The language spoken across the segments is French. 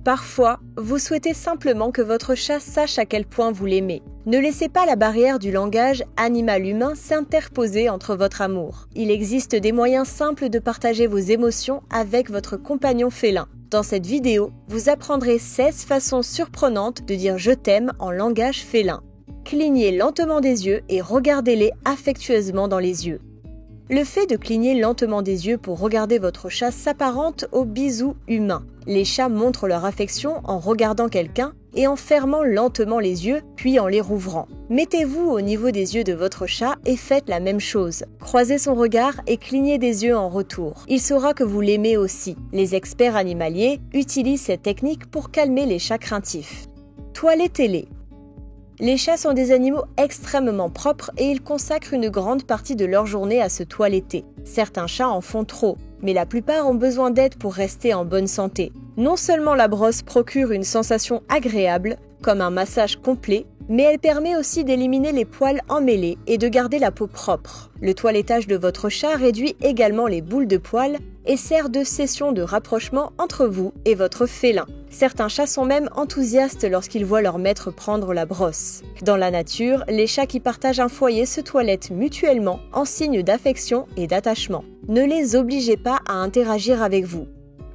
Parfois, vous souhaitez simplement que votre chat sache à quel point vous l'aimez. Ne laissez pas la barrière du langage animal-humain s'interposer entre votre amour. Il existe des moyens simples de partager vos émotions avec votre compagnon félin. Dans cette vidéo, vous apprendrez 16 façons surprenantes de dire « je t'aime » en langage félin. Clignez lentement des yeux et regardez-les affectueusement dans les yeux. Le fait de cligner lentement des yeux pour regarder votre chat s'apparente au bisou humain. Les chats montrent leur affection en regardant quelqu'un et en fermant lentement les yeux, puis en les rouvrant. Mettez-vous au niveau des yeux de votre chat et faites la même chose. Croisez son regard et clignez des yeux en retour. Il saura que vous l'aimez aussi. Les experts animaliers utilisent cette technique pour calmer les chats craintifs. Toilettez-les. Les chats sont des animaux extrêmement propres et ils consacrent une grande partie de leur journée à se toiletter. Certains chats en font trop, mais la plupart ont besoin d'aide pour rester en bonne santé. Non seulement la brosse procure une sensation agréable, comme un massage complet, mais elle permet aussi d'éliminer les poils emmêlés et de garder la peau propre. Le toilettage de votre chat réduit également les boules de poils et sert de session de rapprochement entre vous et votre félin. Certains chats sont même enthousiastes lorsqu'ils voient leur maître prendre la brosse. Dans la nature, les chats qui partagent un foyer se toilettent mutuellement en signe d'affection et d'attachement. Ne les obligez pas à interagir avec vous.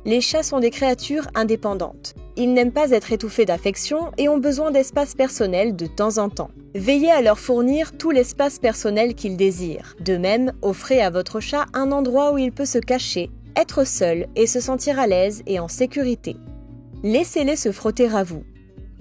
Les chats sont des créatures indépendantes. Ils n'aiment pas être étouffés d'affection et ont besoin d'espace personnel de temps en temps. Veillez à leur fournir tout l'espace personnel qu'ils désirent. De même, offrez à votre chat un endroit où il peut se cacher, être seul et se sentir à l'aise et en sécurité. Laissez-les se frotter à vous.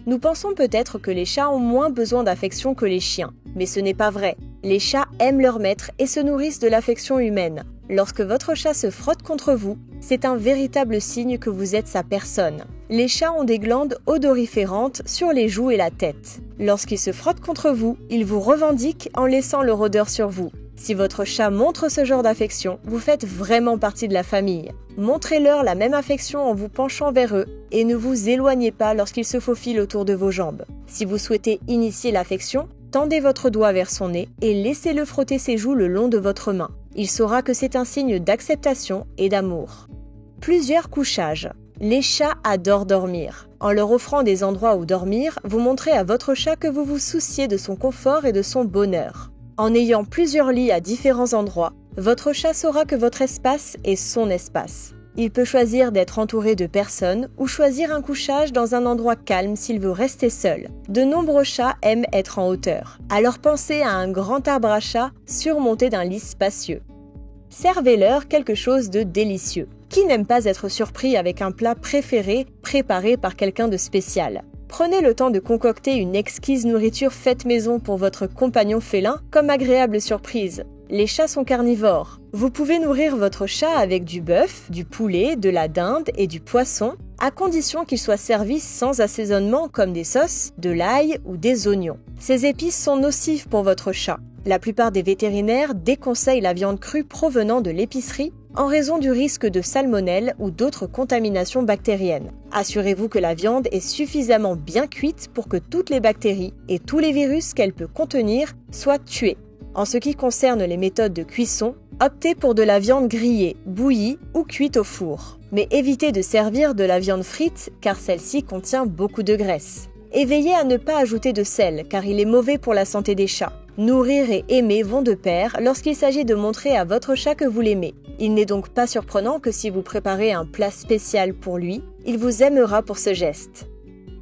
Nous pensons peut-être que les chats ont moins besoin d'affection que les chiens, mais ce n'est pas vrai. Les chats aiment leur maître et se nourrissent de l'affection humaine. Lorsque votre chat se frotte contre vous, c'est un véritable signe que vous êtes sa personne. Les chats ont des glandes odoriférantes sur les joues et la tête. Lorsqu'ils se frottent contre vous, ils vous revendiquent en laissant leur odeur sur vous. Si votre chat montre ce genre d'affection, vous faites vraiment partie de la famille. Montrez-leur la même affection en vous penchant vers eux et ne vous éloignez pas lorsqu'ils se faufilent autour de vos jambes. Si vous souhaitez initier l'affection, tendez votre doigt vers son nez et laissez-le frotter ses joues le long de votre main. Il saura que c'est un signe d'acceptation et d'amour. Plusieurs couchages. Les chats adorent dormir. En leur offrant des endroits où dormir, vous montrez à votre chat que vous vous souciez de son confort et de son bonheur. En ayant plusieurs lits à différents endroits, votre chat saura que votre espace est son espace. Il peut choisir d'être entouré de personnes ou choisir un couchage dans un endroit calme s'il veut rester seul. De nombreux chats aiment être en hauteur. Alors pensez à un grand arbre à chat surmonté d'un lit spacieux. Servez-leur quelque chose de délicieux. Qui n'aime pas être surpris avec un plat préféré préparé par quelqu'un de spécial ? Prenez le temps de concocter une exquise nourriture faite maison pour votre compagnon félin comme agréable surprise. Les chats sont carnivores. Vous pouvez nourrir votre chat avec du bœuf, du poulet, de la dinde et du poisson, à condition qu'il soit servi sans assaisonnement comme des sauces, de l'ail ou des oignons. Ces épices sont nocives pour votre chat. La plupart des vétérinaires déconseillent la viande crue provenant de l'épicerie en raison du risque de salmonelle ou d'autres contaminations bactériennes. Assurez-vous que la viande est suffisamment bien cuite pour que toutes les bactéries et tous les virus qu'elle peut contenir soient tués. En ce qui concerne les méthodes de cuisson, optez pour de la viande grillée, bouillie ou cuite au four. Mais évitez de servir de la viande frite car celle-ci contient beaucoup de graisse. Et veillez à ne pas ajouter de sel car il est mauvais pour la santé des chats. Nourrir et aimer vont de pair lorsqu'il s'agit de montrer à votre chat que vous l'aimez. Il n'est donc pas surprenant que si vous préparez un plat spécial pour lui, il vous aimera pour ce geste.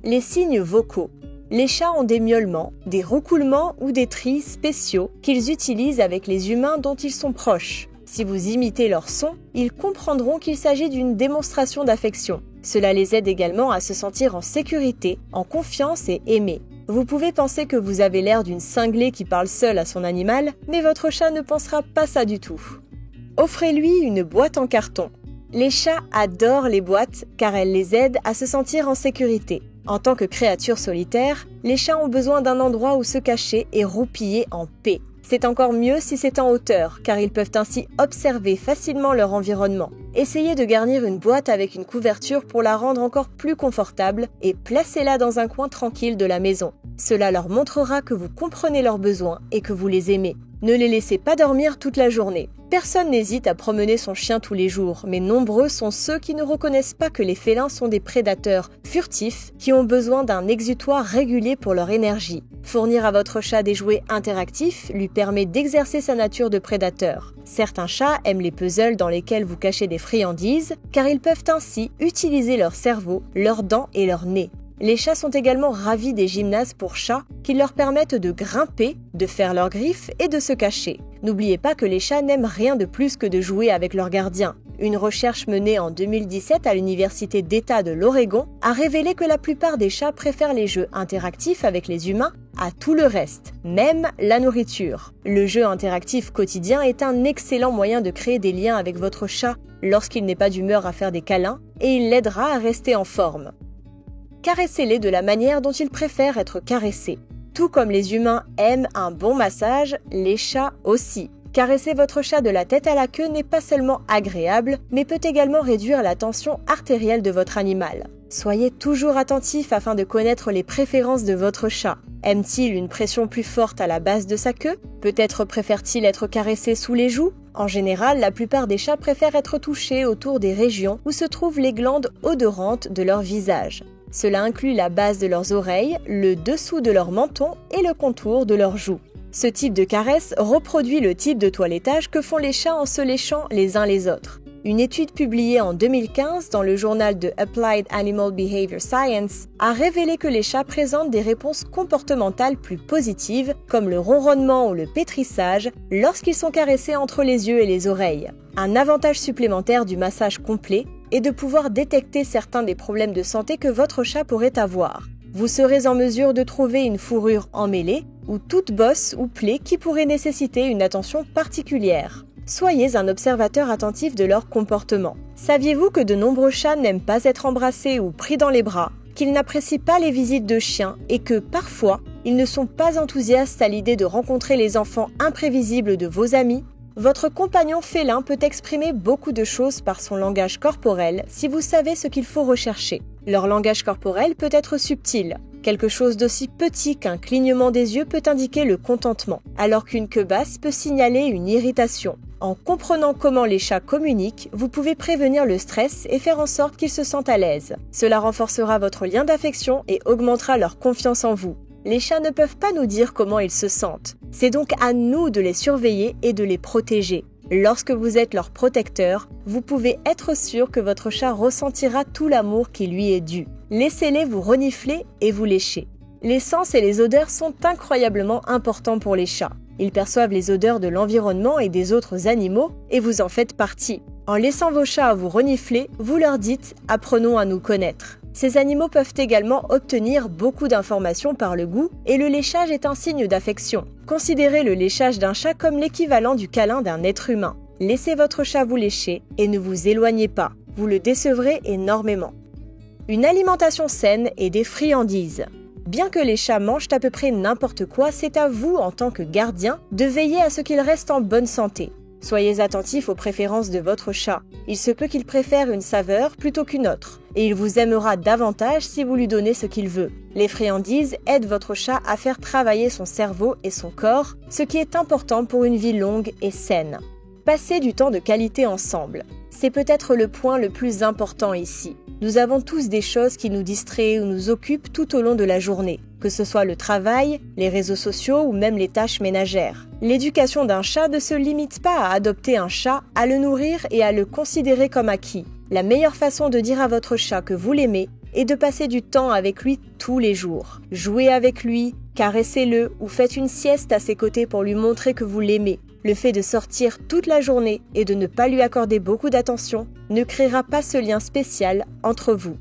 Les signes vocaux. Les chats ont des miaulements, des roucoulements ou des trilles spéciaux qu'ils utilisent avec les humains dont ils sont proches. Si vous imitez leur son, ils comprendront qu'il s'agit d'une démonstration d'affection. Cela les aide également à se sentir en sécurité, en confiance et aimés. Vous pouvez penser que vous avez l'air d'une cinglée qui parle seule à son animal, mais votre chat ne pensera pas ça du tout. Offrez-lui une boîte en carton. Les chats adorent les boîtes car elles les aident à se sentir en sécurité. En tant que créatures solitaires, les chats ont besoin d'un endroit où se cacher et roupiller en paix. C'est encore mieux si c'est en hauteur, car ils peuvent ainsi observer facilement leur environnement. Essayez de garnir une boîte avec une couverture pour la rendre encore plus confortable et placez-la dans un coin tranquille de la maison. Cela leur montrera que vous comprenez leurs besoins et que vous les aimez. Ne les laissez pas dormir toute la journée. Personne n'hésite à promener son chien tous les jours, mais nombreux sont ceux qui ne reconnaissent pas que les félins sont des prédateurs furtifs qui ont besoin d'un exutoire régulier pour leur énergie. Fournir à votre chat des jouets interactifs lui permet d'exercer sa nature de prédateur. Certains chats aiment les puzzles dans lesquels vous cachez des friandises, car ils peuvent ainsi utiliser leur cerveau, leurs dents et leur nez. Les chats sont également ravis des gymnases pour chats qui leur permettent de grimper, de faire leurs griffes et de se cacher. N'oubliez pas que les chats n'aiment rien de plus que de jouer avec leurs gardiens. Une recherche menée en 2017 à l'Université d'État de l'Oregon a révélé que la plupart des chats préfèrent les jeux interactifs avec les humains à tout le reste, même la nourriture. Le jeu interactif quotidien est un excellent moyen de créer des liens avec votre chat lorsqu'il n'est pas d'humeur à faire des câlins et il l'aidera à rester en forme. Caressez-les de la manière dont ils préfèrent être caressés. Tout comme les humains aiment un bon massage, les chats aussi. Caresser votre chat de la tête à la queue n'est pas seulement agréable, mais peut également réduire la tension artérielle de votre animal. Soyez toujours attentif afin de connaître les préférences de votre chat. Aime-t-il une pression plus forte à la base de sa queue? Peut-être préfère-t-il être caressé sous les joues? En général, la plupart des chats préfèrent être touchés autour des régions où se trouvent les glandes odorantes de leur visage. Cela inclut la base de leurs oreilles, le dessous de leur menton et le contour de leurs joues. Ce type de caresse reproduit le type de toilettage que font les chats en se léchant les uns les autres. Une étude publiée en 2015 dans le journal de Applied Animal Behavior Science a révélé que les chats présentent des réponses comportementales plus positives, comme le ronronnement ou le pétrissage, lorsqu'ils sont caressés entre les yeux et les oreilles. Un avantage supplémentaire du massage complet est de pouvoir détecter certains des problèmes de santé que votre chat pourrait avoir. Vous serez en mesure de trouver une fourrure emmêlée ou toute bosse ou plaie qui pourrait nécessiter une attention particulière. Soyez un observateur attentif de leur comportement. Saviez-vous que de nombreux chats n'aiment pas être embrassés ou pris dans les bras, qu'ils n'apprécient pas les visites de chiens et que, parfois, ils ne sont pas enthousiastes à l'idée de rencontrer les enfants imprévisibles de vos amis? Votre compagnon félin peut exprimer beaucoup de choses par son langage corporel si vous savez ce qu'il faut rechercher. Leur langage corporel peut être subtil. Quelque chose d'aussi petit qu'un clignement des yeux peut indiquer le contentement, alors qu'une queue basse peut signaler une irritation. En comprenant comment les chats communiquent, vous pouvez prévenir le stress et faire en sorte qu'ils se sentent à l'aise. Cela renforcera votre lien d'affection et augmentera leur confiance en vous. Les chats ne peuvent pas nous dire comment ils se sentent. C'est donc à nous de les surveiller et de les protéger. Lorsque vous êtes leur protecteur, vous pouvez être sûr que votre chat ressentira tout l'amour qui lui est dû. Laissez-les vous renifler et vous lécher. Les sens et les odeurs sont incroyablement importants pour les chats. Ils perçoivent les odeurs de l'environnement et des autres animaux et vous en faites partie. En laissant vos chats vous renifler, vous leur dites « apprenons à nous connaître ». Ces animaux peuvent également obtenir beaucoup d'informations par le goût et le léchage est un signe d'affection. Considérez le léchage d'un chat comme l'équivalent du câlin d'un être humain. Laissez votre chat vous lécher et ne vous éloignez pas, vous le décevrez énormément. Une alimentation saine et des friandises. Bien que les chats mangent à peu près n'importe quoi, c'est à vous, en tant que gardien, de veiller à ce qu'il reste en bonne santé. Soyez attentif aux préférences de votre chat. Il se peut qu'il préfère une saveur plutôt qu'une autre, et il vous aimera davantage si vous lui donnez ce qu'il veut. Les friandises aident votre chat à faire travailler son cerveau et son corps, ce qui est important pour une vie longue et saine. Passez du temps de qualité ensemble. C'est peut-être le point le plus important ici. Nous avons tous des choses qui nous distraient ou nous occupent tout au long de la journée, que ce soit le travail, les réseaux sociaux ou même les tâches ménagères. L'éducation d'un chat ne se limite pas à adopter un chat, à le nourrir et à le considérer comme acquis. La meilleure façon de dire à votre chat que vous l'aimez est de passer du temps avec lui tous les jours. Jouez avec lui, caressez-le ou faites une sieste à ses côtés pour lui montrer que vous l'aimez. Le fait de sortir toute la journée et de ne pas lui accorder beaucoup d'attention ne créera pas ce lien spécial entre vous.